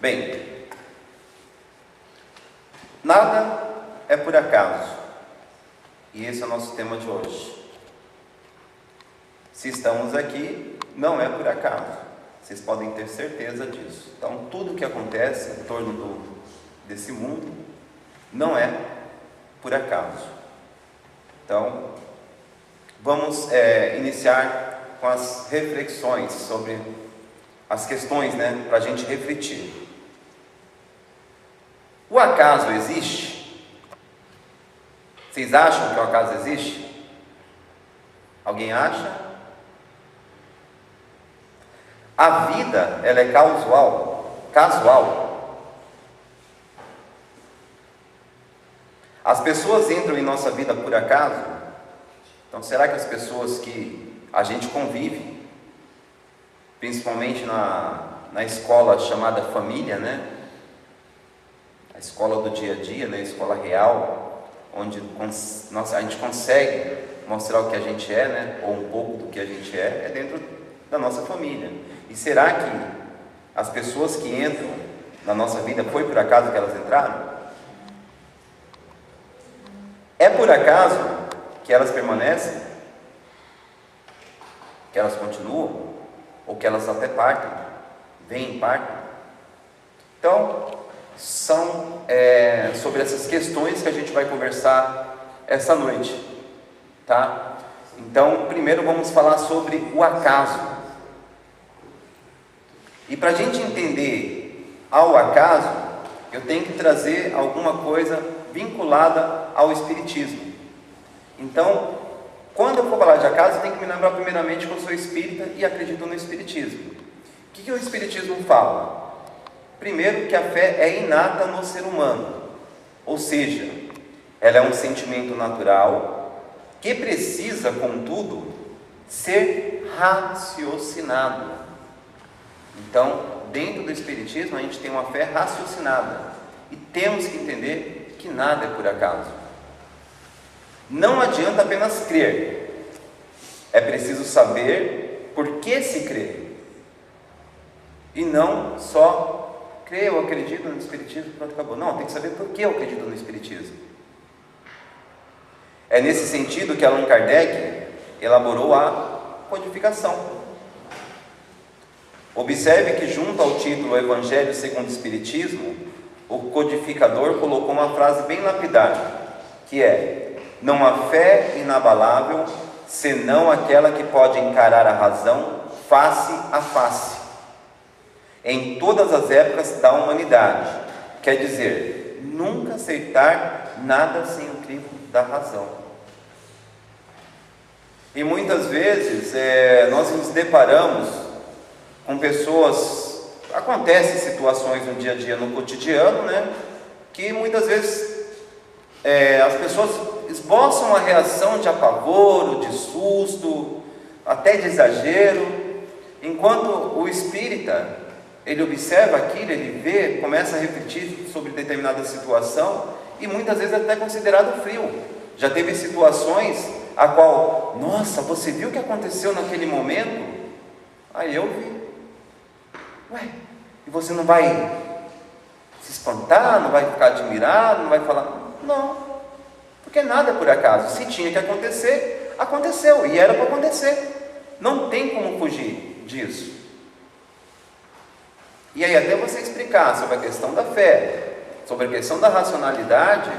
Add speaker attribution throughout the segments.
Speaker 1: Bem, nada é por acaso, e esse é o nosso tema de hoje. Se estamos aqui, não é por acaso, vocês podem ter certeza disso. Então, tudo que acontece em torno desse mundo não é por acaso. Então, vamos iniciar com as reflexões sobre as questões, para a gente refletir. O acaso existe? Vocês acham que o acaso existe? Alguém acha? A vida, ela é casual. As pessoas entram em nossa vida por acaso? Então, será que as pessoas que a gente convive, principalmente na escola chamada família, a escola do dia a dia, a escola real, onde a gente consegue mostrar o que a gente é, ou um pouco do que a gente é dentro da nossa família. E será que as pessoas que entram na nossa vida, foi por acaso que elas entraram? É por acaso que elas permanecem? Que elas continuam? Ou que elas até partem? Vêm e partem? Então, são sobre essas questões que a gente vai conversar essa noite, tá? Então, primeiro vamos falar sobre o acaso. E para a gente entender ao acaso, eu tenho que trazer alguma coisa vinculada ao Espiritismo. Então, quando eu for falar de acaso, eu tenho que me lembrar primeiramente que eu sou espírita e acredito no Espiritismo. O que o Espiritismo fala? Primeiro, que a fé é inata no ser humano, ou seja, ela é um sentimento natural que precisa, contudo, ser raciocinado. Então, dentro do Espiritismo, a gente tem uma fé raciocinada e temos que entender que nada é por acaso. Não adianta apenas crer, é preciso saber por que se crê e não só crer, eu acredito no Espiritismo, pronto, acabou. Não, tem que saber por que eu acredito no Espiritismo. É nesse sentido que Allan Kardec elaborou a codificação. Observe que junto ao título Evangelho segundo o Espiritismo, o codificador colocou uma frase bem lapidar, que é: não há fé inabalável, senão aquela que pode encarar a razão face a face, em todas as épocas da humanidade. Quer dizer, nunca aceitar nada sem o crivo da razão. E muitas vezes nós nos deparamos com pessoas, acontecem situações no dia a dia, no cotidiano, que muitas vezes as pessoas esboçam uma reação de apavoro, de susto, até de exagero, enquanto o espírita, ele observa aquilo, ele vê, começa a refletir sobre determinada situação e muitas vezes é até considerado frio. Já teve situações a qual, nossa, você viu o que aconteceu naquele momento? Aí eu vi. Ué, e você não vai se espantar, não vai ficar admirado, não vai falar? Não, porque nada é por acaso. Se tinha que acontecer, aconteceu, e era para acontecer. Não tem como fugir disso. E aí, até você explicar sobre a questão da fé, sobre a questão da racionalidade,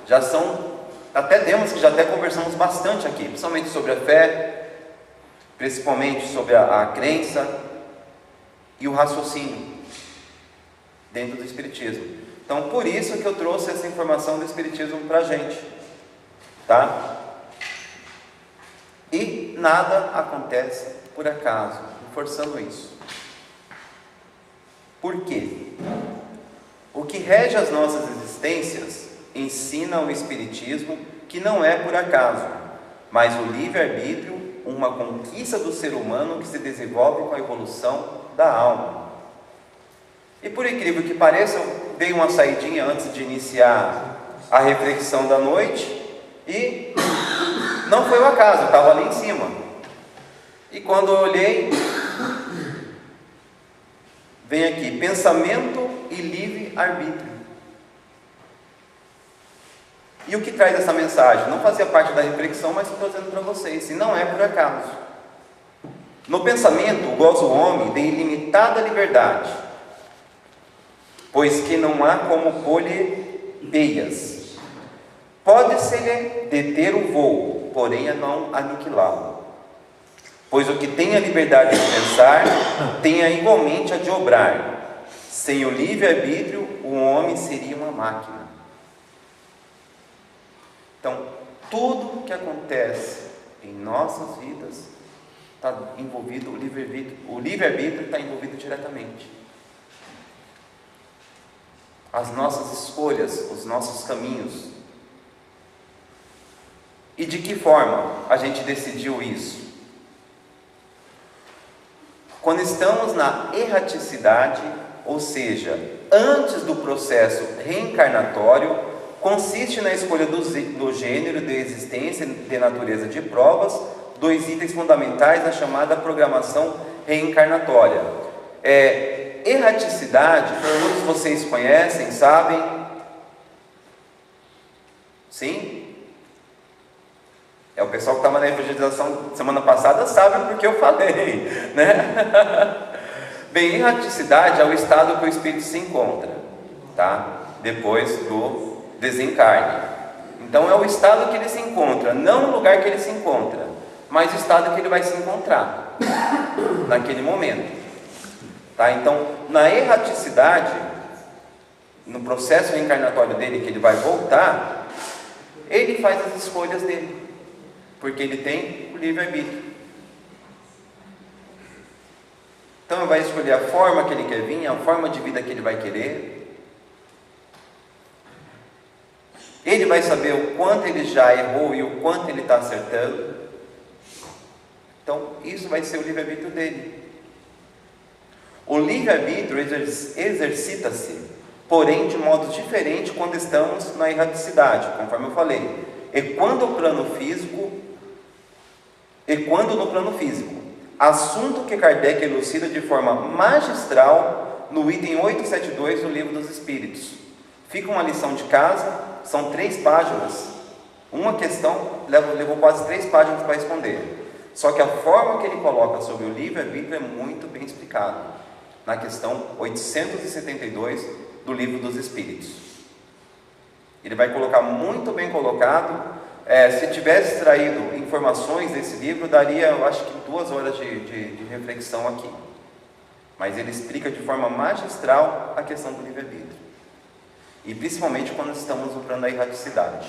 Speaker 1: já são até temas que já até conversamos bastante aqui, principalmente sobre a fé, principalmente sobre a crença e o raciocínio dentro do Espiritismo. Então, por isso que eu trouxe essa informação do Espiritismo para a gente, tá? E nada acontece por acaso, reforçando isso. Por quê? O que rege as nossas existências ensina o Espiritismo que não é por acaso, mas o livre-arbítrio, uma conquista do ser humano que se desenvolve com a evolução da alma. E por incrível que pareça, eu dei uma saidinha antes de iniciar a reflexão da noite e não foi o acaso, eu estava ali em cima. E quando eu olhei, vem aqui: pensamento e livre-arbítrio. E o que traz essa mensagem? Não fazia parte da reflexão, mas estou trazendo para vocês, e não é por acaso. No pensamento, goza o homem de ilimitada liberdade, pois que não há como pôr-lhe peias. Pode-se-lhe deter o voo, porém a não aniquilá-lo. Pois o que tem a liberdade de pensar, tenha igualmente a de obrar. Sem o livre-arbítrio, o homem seria uma máquina. Então, tudo que acontece em nossas vidas está envolvido, o livre-arbítrio está envolvido diretamente. As nossas escolhas, os nossos caminhos. E de que forma a gente decidiu isso? Quando estamos na erraticidade, ou seja, antes do processo reencarnatório, consiste na escolha do gênero, de existência e de natureza de provas, dois itens fundamentais na chamada programação reencarnatória. Erraticidade, todos vocês conhecem, sabem? Sim? O pessoal que estava na evangelização semana passada sabe porque eu falei, né? Bem, erraticidade é o estado que o espírito se encontra, tá? Depois do desencarne. Então é o estado que ele se encontra, não o lugar que ele se encontra, mas o estado que ele vai se encontrar naquele momento, tá? Então, na erraticidade, no processo reencarnatório dele, que ele vai voltar, ele faz as escolhas dele, porque ele tem o livre-arbítrio. Então ele vai escolher a forma que ele quer vir, a forma de vida que ele vai querer. Ele vai saber o quanto ele já errou e o quanto ele está acertando. Então isso vai ser o livre-arbítrio dele. O livre-arbítrio exercita-se, porém de modo diferente quando estamos na erraticidade, conforme eu falei. E quando no plano físico, assunto que Kardec elucida de forma magistral no item 872 do Livro dos Espíritos. Fica uma lição de casa, são 3 páginas, uma questão levou quase 3 páginas para responder. Só que a forma que ele coloca sobre o livre-arbítrio é muito bem explicado, na questão 872 do Livro dos Espíritos. Ele vai colocar muito bem colocado. Se tivesse extraído informações desse livro, daria, eu acho que 2 horas de reflexão aqui. Mas ele explica de forma magistral a questão do livre-arbítrio. E principalmente quando estamos no plano da erraticidade.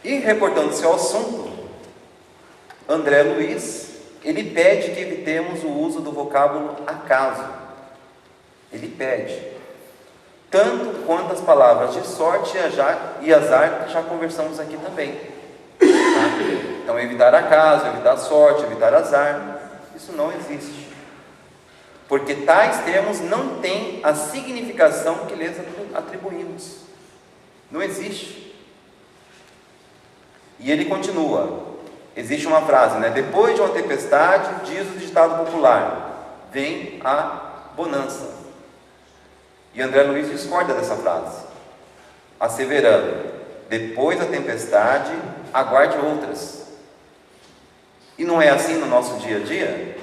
Speaker 1: E reportando-se ao assunto, André Luiz, ele pede que evitemos o uso do vocábulo acaso. Ele pede. Tanto quanto as palavras de sorte e azar, que já conversamos aqui também. Tá? Então, evitar acaso, evitar sorte, evitar azar, isso não existe. Porque tais termos não têm a significação que lhes atribuímos. Não existe. E ele continua. Existe uma frase, né? Depois de uma tempestade, diz o ditado popular, vem a bonança. E André Luiz discorda dessa frase, asseverando: depois da tempestade, aguarde outras. E não é assim no nosso dia a dia?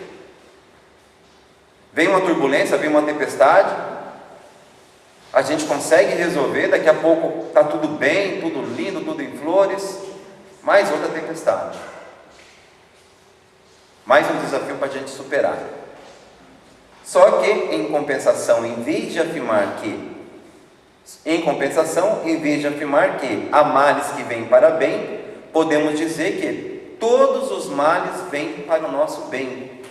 Speaker 1: Vem uma turbulência, vem uma tempestade, a gente consegue resolver, daqui a pouco está tudo bem, tudo lindo, tudo em flores, mais outra tempestade, mais um desafio para a gente superar. Só que, em compensação, em vez de afirmar que há males que vêm para bem, podemos dizer que todos os males vêm para o nosso bem.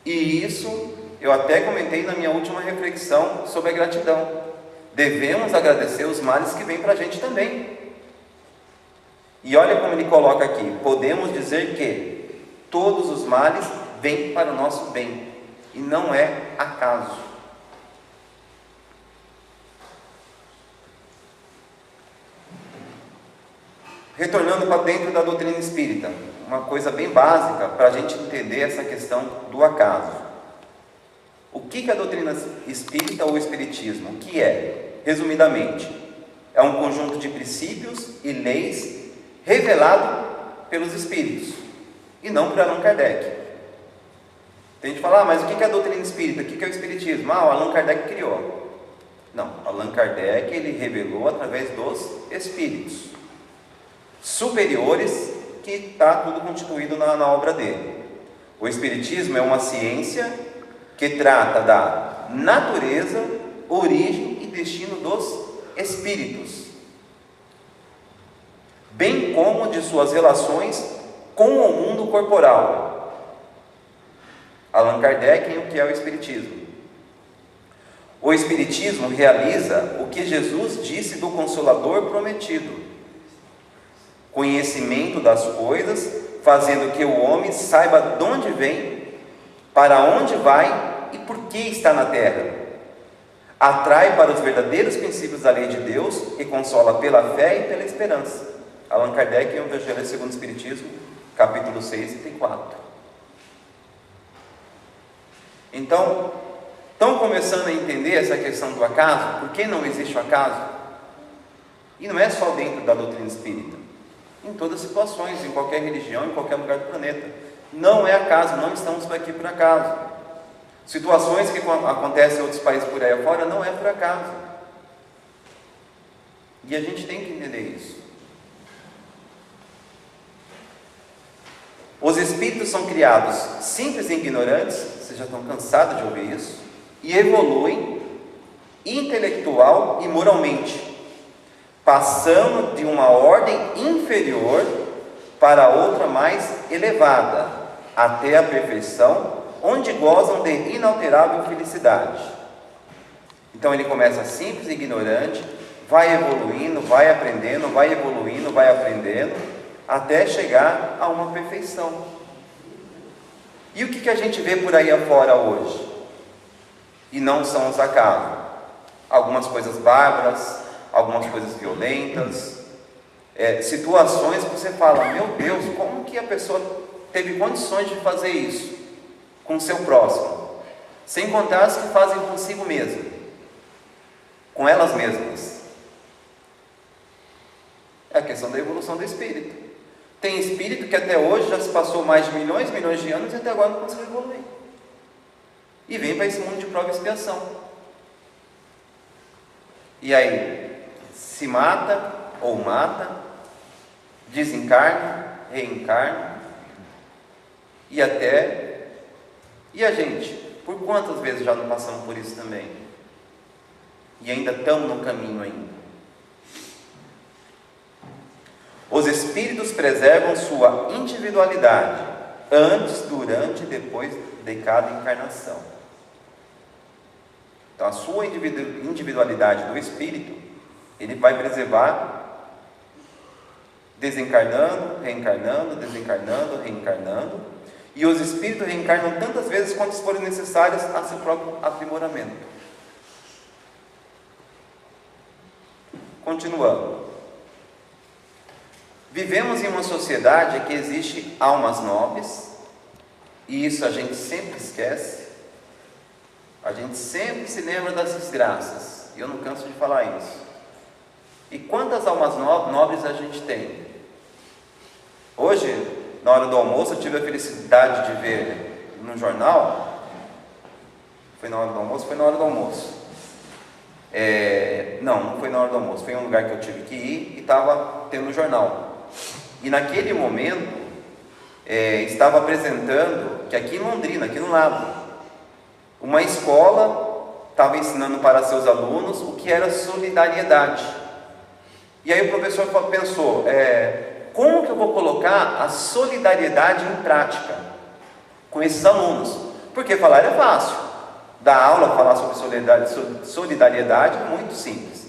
Speaker 1: E isso eu até comentei na minha última reflexão sobre a gratidão. Devemos agradecer os males que vêm para a gente também. E olha como ele coloca aqui: podemos dizer que todos os males vêm para o nosso bem. E não é acaso. Retornando para dentro da doutrina espírita, uma coisa bem básica para a gente entender essa questão do acaso. O que é a doutrina espírita ou espiritismo? O que é? Resumidamente, é um conjunto de princípios e leis revelado pelos espíritos e não por Allan Kardec. Tem gente que fala, mas o que é a doutrina espírita? O que é o espiritismo? O Allan Kardec criou. Não, Allan Kardec ele revelou através dos espíritos superiores, que está tudo constituído na obra dele. O espiritismo é uma ciência que trata da natureza, origem e destino dos espíritos, bem como de suas relações com o mundo corporal. Allan Kardec, o que é o espiritismo? O espiritismo realiza o que Jesus disse do Consolador prometido: conhecimento das coisas, fazendo que o homem saiba de onde vem, para onde vai e por que está na terra. Atrai para os verdadeiros princípios da lei de Deus e consola pela fé e pela esperança. Allan Kardec, em O Evangelho segundo o Espiritismo, capítulo 6, item 4. Então, estão começando a entender essa questão do acaso? Por que não existe o acaso? E não é só dentro da doutrina espírita, em todas as situações, em qualquer religião, em qualquer lugar do planeta. Não é acaso, não estamos aqui por acaso. Situações que acontecem em outros países por aí afora não é por acaso. E a gente tem que entender isso. Os espíritos são criados simples e ignorantes, vocês já estão cansados de ouvir isso, e evoluem intelectual e moralmente, passando de uma ordem inferior para outra mais elevada, até a perfeição, onde gozam de inalterável felicidade. Então ele começa simples e ignorante, vai evoluindo, vai aprendendo, vai evoluindo, vai aprendendo, até chegar a uma perfeição. E o que a gente vê por aí afora hoje? E não são os acasos. Algumas coisas bárbaras, algumas coisas violentas, situações que você fala, meu Deus, como que a pessoa teve condições de fazer isso com o seu próximo? Sem contar as que fazem consigo mesmo, com elas mesmas. É a questão da evolução do espírito. Tem espírito que até hoje já se passou mais de milhões de anos e até agora não conseguiu evoluir. E vem para esse mundo de prova e expiação. E aí, se mata ou mata, desencarna, reencarna, e até... E a gente? Por quantas vezes já não passamos por isso também? E ainda estamos no caminho ainda. Os espíritos preservam sua individualidade antes, durante e depois de cada encarnação. Então a sua individualidade do espírito, ele vai preservar desencarnando, reencarnando, desencarnando, reencarnando, e os espíritos reencarnam tantas vezes quantas forem necessárias a seu próprio aprimoramento. Continuando. Vivemos em uma sociedade que existe almas nobres, e isso a gente sempre esquece. A gente sempre se lembra das desgraças, e eu não canso de falar isso. E quantas almas nobres a gente tem? Hoje, na hora do almoço, eu tive a felicidade de ver no jornal. Foi na hora do almoço? Foi na hora do almoço. Não foi na hora do almoço. Foi em um lugar que eu tive que ir e estava tendo jornal. E naquele momento, estava apresentando que aqui em Londrina, aqui no lado, uma escola estava ensinando para seus alunos o que era solidariedade. E aí o professor pensou, como que eu vou colocar a solidariedade em prática com esses alunos? Porque falar é fácil, dar aula, falar sobre solidariedade é muito simples,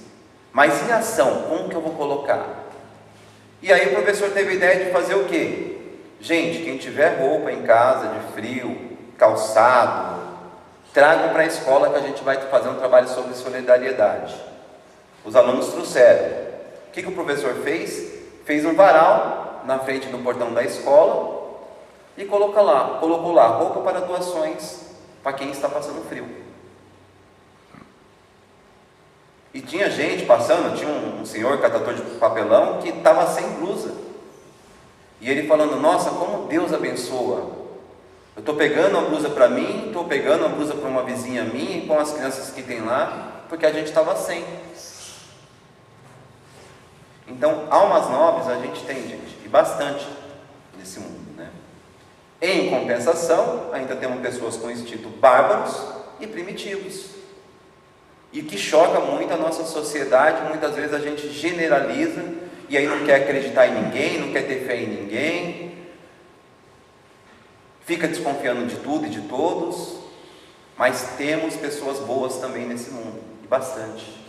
Speaker 1: mas em ação, como que eu vou colocar? E aí o professor teve a ideia de fazer o quê? Gente, quem tiver roupa em casa de frio, calçado, tragam para a escola que a gente vai fazer um trabalho sobre solidariedade. Os alunos trouxeram. O que o professor fez? Fez um varal na frente do portão da escola e colocou lá roupa para doações para quem está passando frio. E tinha gente passando, tinha um senhor catador de papelão que estava sem blusa. E ele falando: nossa, como Deus abençoa. Eu estou pegando uma blusa para mim, estou pegando uma blusa para uma vizinha minha e com as crianças que tem lá, porque a gente estava sem. Então, almas nobres a gente tem, gente, e bastante nesse mundo, né? Em compensação, ainda temos pessoas com instinto bárbaros e primitivos. E que choca muito a nossa sociedade. Muitas vezes a gente generaliza e aí não quer acreditar em ninguém, não quer ter fé em ninguém, fica desconfiando de tudo e de todos. Mas temos pessoas boas também nesse mundo, e bastante.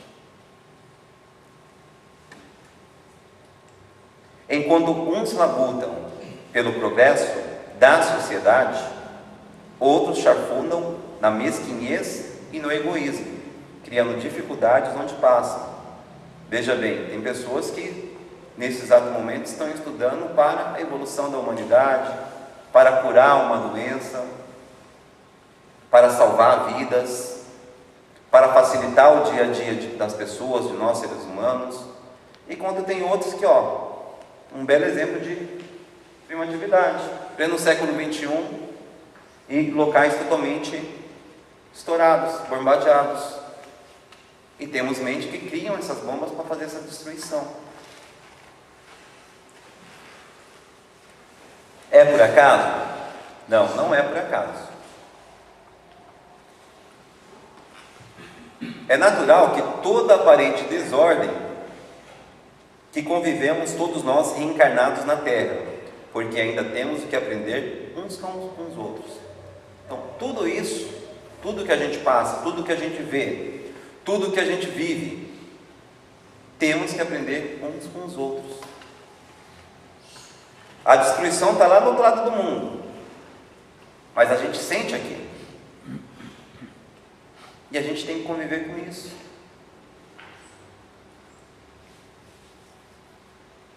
Speaker 1: Enquanto uns labutam pelo progresso da sociedade, outros chafurdam na mesquinhez e no egoísmo, criando dificuldades onde passam. Veja bem, tem pessoas que nesse exato momento estão estudando para a evolução da humanidade, para curar uma doença, para salvar vidas, para facilitar o dia a dia das pessoas, de nós seres humanos. E quando tem outros que, um belo exemplo de primitividade, pleno século XXI, e locais totalmente estourados, bombardeados. E temos mente que criam essas bombas para fazer essa destruição. É por acaso? Não, não é por acaso. É natural que toda aparente desordem que convivemos todos nós reencarnados na Terra, porque ainda temos o que aprender uns com os outros. Então, tudo isso, tudo que a gente passa, tudo que a gente vê, tudo que a gente vive, temos que aprender uns com os outros. A destruição está lá do outro lado do mundo, mas a gente sente aqui, e a gente tem que conviver com isso.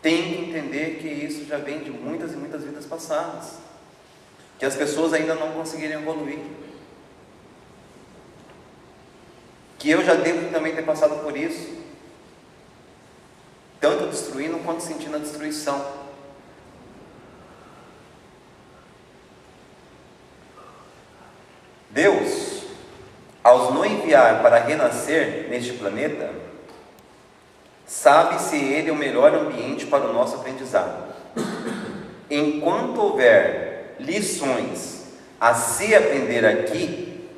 Speaker 1: Tem que entender que isso já vem de muitas e muitas vidas passadas, que as pessoas ainda não conseguiram evoluir, que eu já devo também ter passado por isso, tanto destruindo quanto sentindo a destruição. Deus, ao nos enviar para renascer neste planeta, sabe se ele é o melhor ambiente para o nosso aprendizado. Enquanto houver lições a se aprender aqui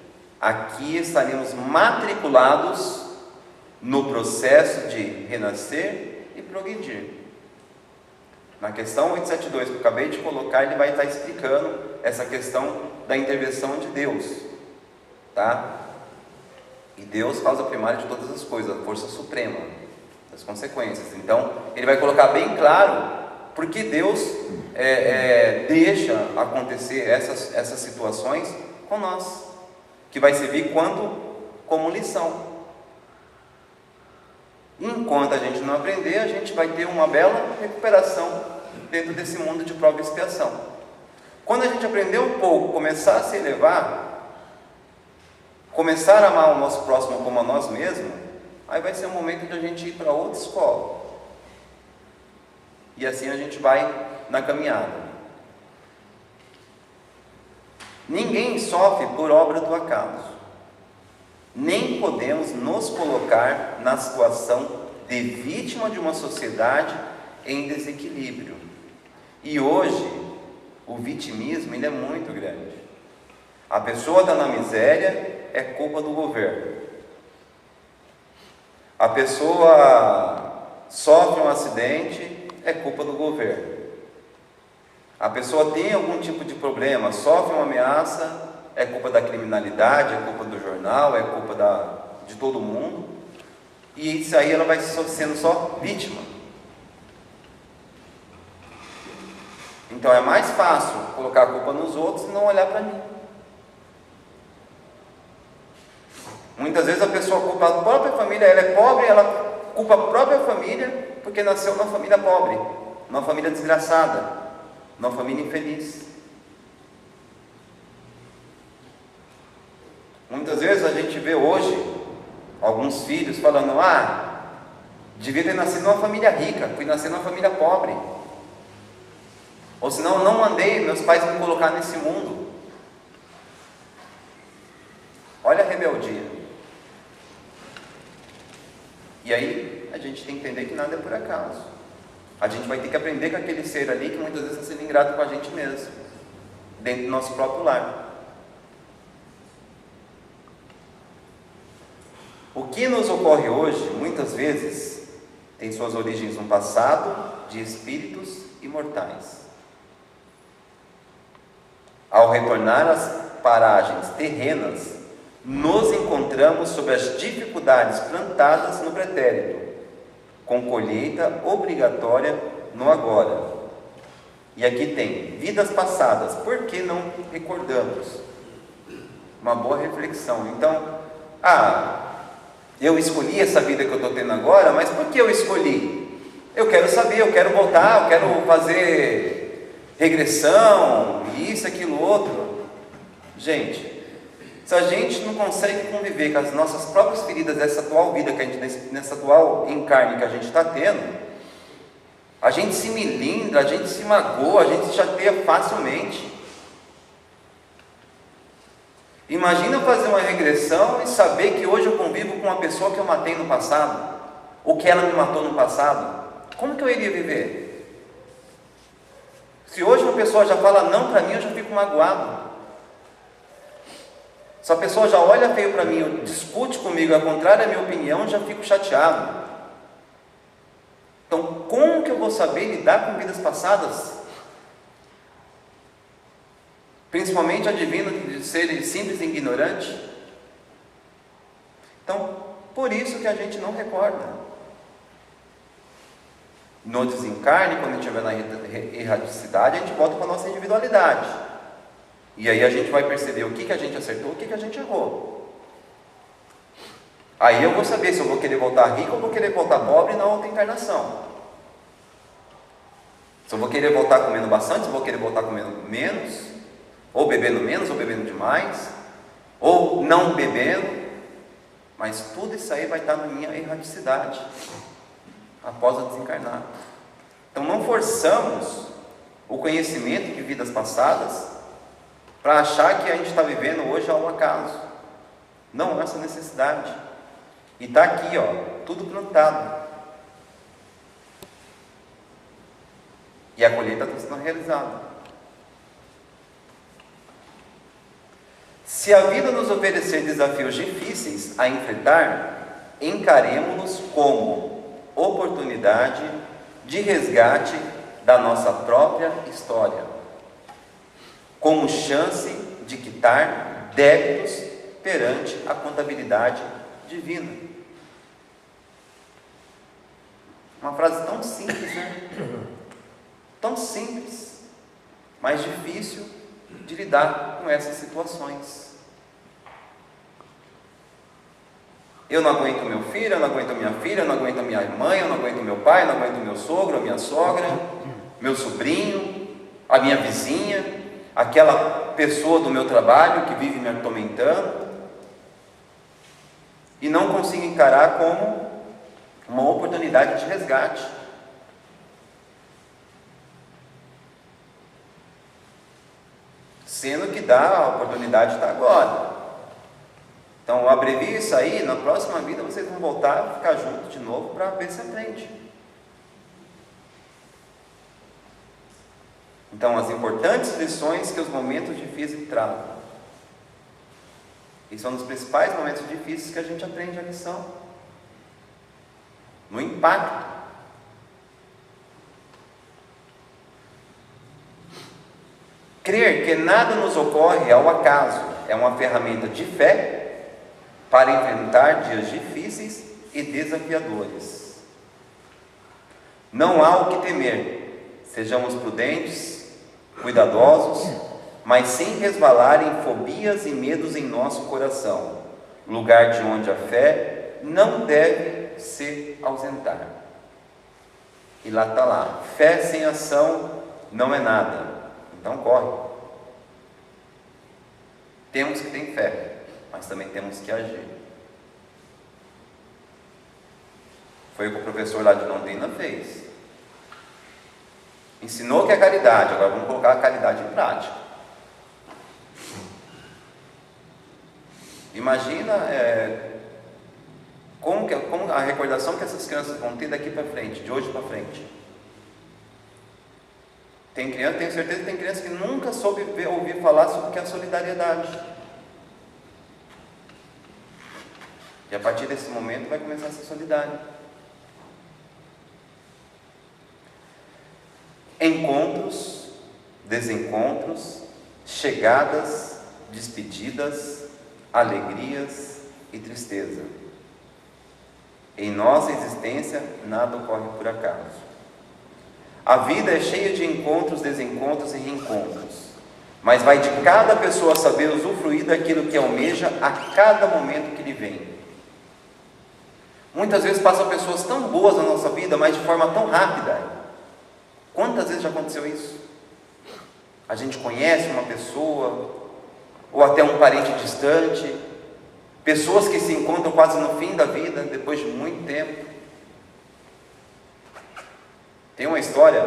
Speaker 1: estaremos matriculados no processo de renascer e progredir. Na questão 872 que eu acabei de colocar, ele vai estar explicando essa questão da intervenção de Deus, tá? E Deus, causa primária de todas as coisas, a força suprema das consequências. Então, ele vai colocar bem claro porque Deus deixa acontecer essas situações com nós, que vai servir como lição. Enquanto a gente não aprender, a gente vai ter uma bela recuperação dentro desse mundo de prova e expiação. Quando a gente aprender um pouco, começar a se elevar, começar a amar o nosso próximo como a nós mesmos, aí vai ser o momento de a gente ir para outra escola. E assim a gente vai na caminhada. Ninguém sofre por obra do acaso. Nem podemos nos colocar na situação de vítima de uma sociedade em desequilíbrio. E hoje, o vitimismo ele é muito grande. A pessoa está na miséria, é culpa do governo. A pessoa sofre um acidente, é culpa do governo. A pessoa tem algum tipo de problema, sofre uma ameaça, é culpa da criminalidade, é culpa do jornal, é culpa de todo mundo. E isso aí ela vai sendo só vítima. Então é mais fácil colocar a culpa nos outros e não olhar para mim. Muitas vezes a pessoa culpa a própria família, ela é pobre, ela culpa a própria família porque nasceu numa família pobre, numa família desgraçada, numa família infeliz. Muitas vezes a gente vê hoje alguns filhos falando: devia ter nascido numa família rica, fui nascer numa família pobre. Ou senão, não mandei meus pais me colocar nesse mundo. Olha a rebeldia. E aí, a gente tem que entender que nada é por acaso. A gente vai ter que aprender com aquele ser ali que muitas vezes está sendo ingrato com a gente mesmo, dentro do nosso próprio lar. O que nos ocorre hoje, muitas vezes, tem suas origens no passado de espíritos imortais. Ao retornar às paragens terrenas, nos encontramos sob as dificuldades plantadas no pretérito, com colheita obrigatória no agora. E aqui tem vidas passadas, por que não recordamos? Uma boa reflexão. Então, eu escolhi essa vida que eu estou tendo agora, mas por que eu escolhi? Eu quero saber, eu quero voltar, eu quero fazer regressão, isso, aquilo, outro. Gente, se a gente não consegue conviver com as nossas próprias feridas dessa atual vida, nessa atual encarne que a gente está tendo, a gente se melindra, a gente se magoa, a gente chateia facilmente. Imagina eu fazer uma regressão e saber que hoje eu convivo com uma pessoa que eu matei no passado, ou que ela me matou no passado. Como que eu iria viver? Se hoje uma pessoa já fala não para mim, eu já fico magoado. Se a pessoa já olha feio para mim, discute comigo, é contrário à minha opinião, eu já fico chateado. Então, como que eu vou saber lidar com vidas passadas? Principalmente advindo de ser simples e ignorante. Então, por isso que a gente não recorda. No desencarne, quando a gente estiver na erraticidade, a gente volta para a nossa individualidade. E aí a gente vai perceber o que a gente acertou, o que a gente errou. Aí eu vou saber se eu vou querer voltar rico ou vou querer voltar pobre na outra encarnação. Se eu vou querer voltar comendo bastante, se eu vou querer voltar comendo menos, ou bebendo menos, ou bebendo demais, ou não bebendo. Mas tudo isso aí vai estar na minha erraticidade após eu desencarnar. Então não forçamos o conhecimento de vidas passadas para achar que a gente está vivendo hoje ao acaso. Não há essa necessidade. E está aqui, tudo plantado. E a colheita está sendo realizada. Se a vida nos oferecer desafios difíceis a enfrentar, encaremo-los como oportunidade de resgate da nossa própria história, como chance de quitar débitos perante a contabilidade divina. Uma frase tão simples, né? Tão simples, mas difícil de lidar com essas situações. Eu não aguento meu filho, eu não aguento minha filha, eu não aguento minha mãe, eu não aguento meu pai, eu não aguento meu sogro, a minha sogra, meu sobrinho, a minha vizinha, aquela pessoa do meu trabalho que vive me atormentando, e não consigo encarar como uma oportunidade de resgate. Sendo que a oportunidade está agora. Então, eu abrevio isso aí, na próxima vida vocês vão voltar a ficar juntos de novo para ver se aprende. Então, as importantes lições que os momentos difíceis trazem. E são os principais momentos difíceis que a gente aprende a lição. No impacto. Crer que nada nos ocorre ao acaso é uma ferramenta de fé para enfrentar dias difíceis e desafiadores. Não há o que temer, sejamos prudentes, cuidadosos, mas sem resvalar em fobias e medos em nosso coração, lugar de onde a fé não deve se ausentar. E lá está lá, fé sem ação não é nada, então corre. Temos que ter fé, mas também temos que agir. Foi o que o professor lá de Londrina fez. Ensinou que é caridade, agora vamos colocar a caridade em prática. Imagina como a recordação que essas crianças vão ter daqui para frente, de hoje para frente. Tem criança, tenho certeza que tem criança que nunca soube ouvir falar sobre o que é a solidariedade. E a partir desse momento vai começar a ser solidário. Encontros, desencontros, chegadas, despedidas, alegrias e tristeza. Em nossa existência, nada ocorre por acaso. A vida é cheia de encontros, desencontros e reencontros, mas vai de cada pessoa saber usufruir daquilo que almeja a cada momento que lhe vem. Muitas vezes passam pessoas tão boas na nossa vida, mas de forma tão rápida. Quantas vezes já aconteceu isso? A gente conhece uma pessoa, ou até um parente distante, pessoas que se encontram quase no fim da vida, depois de muito tempo. Tem uma história,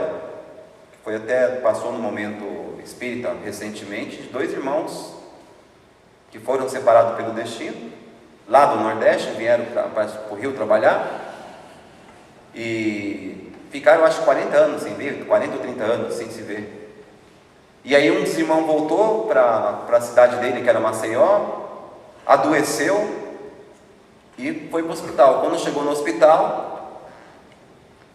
Speaker 1: que passou no momento espírita recentemente, de 2 irmãos que foram separados pelo destino, lá do Nordeste, vieram para o Rio trabalhar, e ficaram acho 40 anos sem ver, 40 ou 30 anos sem se ver. E aí um dos irmãos voltou para a cidade dele, que era Maceió, adoeceu e foi para o hospital. Quando chegou no hospital,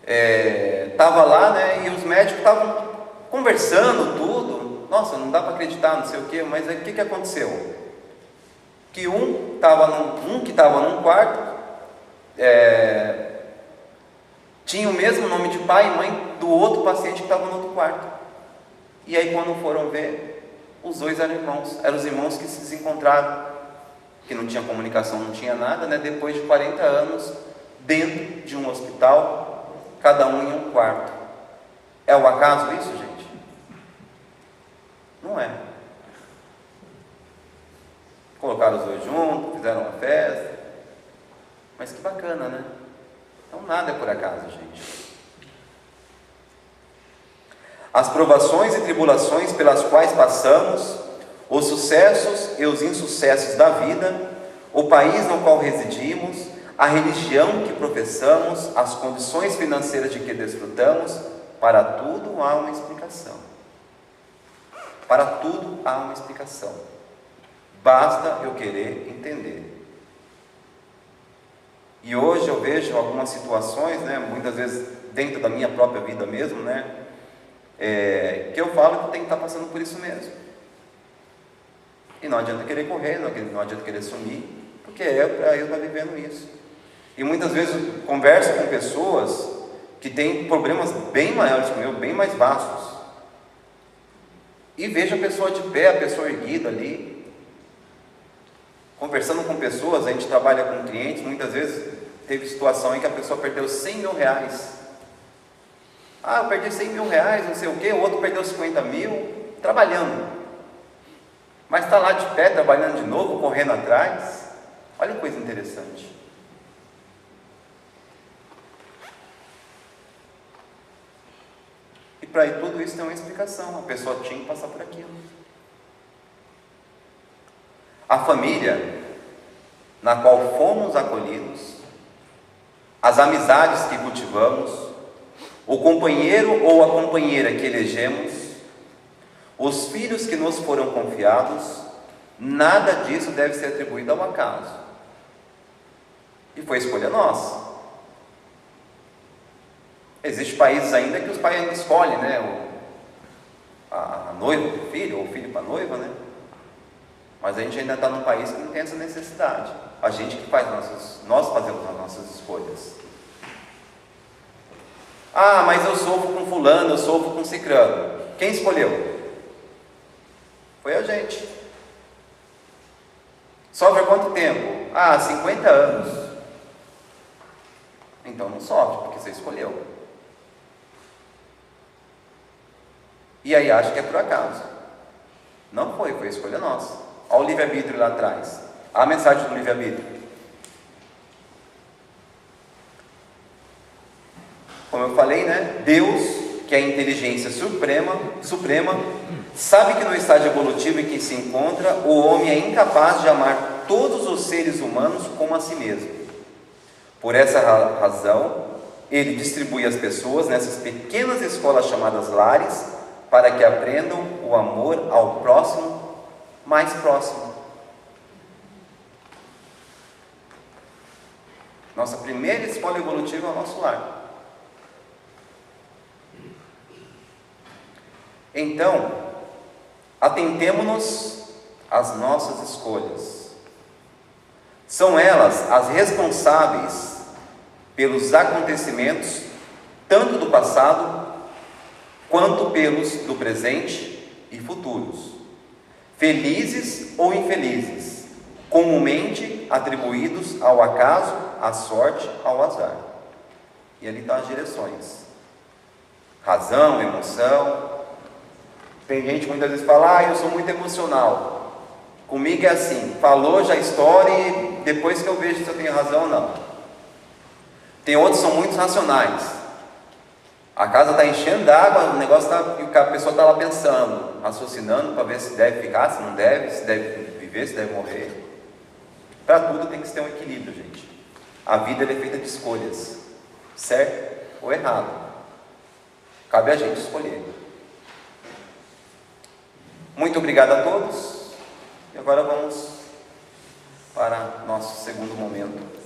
Speaker 1: estava lá, né, e os médicos estavam conversando tudo. Nossa, não dá para acreditar, não sei o que, mas aí o que aconteceu? Que um que estava num quarto, tinha o mesmo nome de pai e mãe do outro paciente que estava no outro quarto. E aí quando foram ver, os 2 eram irmãos, eram os irmãos que se desencontraram, que não tinha comunicação, não tinha nada, né? Depois de 40 anos, dentro de um hospital, cada um em um quarto. É o acaso isso, gente? Não é. Colocaram os 2 juntos, fizeram uma festa, mas que bacana, né? Então nada é por acaso, gente. As provações e tribulações pelas quais passamos, os sucessos e os insucessos da vida, o país no qual residimos, a religião que professamos, as condições financeiras de que desfrutamos, para tudo há uma explicação. Para tudo há uma explicação. Basta eu querer entender. E hoje eu vejo algumas situações, né, muitas vezes dentro da minha própria vida mesmo, né, que eu falo que tem que estar passando por isso mesmo. E não adianta querer correr, não adianta querer sumir, porque é para eu estar vivendo isso. E muitas vezes eu converso com pessoas que têm problemas bem maiores que o meu, bem mais vastos. E vejo a pessoa de pé, a pessoa erguida ali. Conversando com pessoas, a gente trabalha com clientes, muitas vezes teve situação em que a pessoa perdeu 100 mil reais. Ah, eu perdi 100 mil reais, não sei o que, o outro perdeu 50 mil, trabalhando. Mas está lá de pé, trabalhando de novo, correndo atrás. Olha que coisa interessante. E para tudo isso tem uma explicação, a pessoa tinha que passar por aquilo. A família na qual fomos acolhidos, as amizades que cultivamos, o companheiro ou a companheira que elegemos, os filhos que nos foram confiados, nada disso deve ser atribuído ao acaso. E foi escolha nossa. Existem países ainda que os pais ainda escolhem, né, a noiva para o filho, ou o filho para a noiva, né? Mas a gente ainda está num país que não tem essa necessidade. A gente que faz nós fazemos as nossas escolhas. Ah, mas eu sofro com fulano, eu sofro com cicrano. Quem escolheu? Foi a gente. Sofre há quanto tempo? Ah, 50 anos. Então não sofre, porque você escolheu. E aí acha que é por acaso. Não foi escolha nossa. Olha o livre-arbítrio lá atrás. a mensagem do livre-arbítrio. Como eu falei, né? Deus, que é a inteligência suprema, sabe que no estágio evolutivo em que se encontra, o homem é incapaz de amar todos os seres humanos como a si mesmo. Por essa razão, ele distribui as pessoas nessas pequenas escolas chamadas lares, para que aprendam o amor ao próximo mais próximo. Nossa primeira escola evolutiva é o nosso lar. Então, atentemo-nos às nossas escolhas. São elas as responsáveis pelos acontecimentos, tanto do passado, quanto pelos do presente e futuros, felizes ou infelizes, comumente atribuídos ao acaso, à sorte, ao azar. E ali estão as direções: razão, emoção. Tem gente que muitas vezes fala: eu sou muito emocional, comigo é assim, falou já a história e depois que eu vejo se eu tenho razão ou não. Tem outros que são muito racionais. A casa está enchendo d'água, o negócio a pessoa está lá pensando, raciocinando para ver se deve ficar, se não deve, se deve viver, se deve morrer. Para tudo tem que ter um equilíbrio, gente. A vida é feita de escolhas, certo ou errado. Cabe a gente escolher. Muito obrigado a todos. E agora vamos para nosso segundo momento.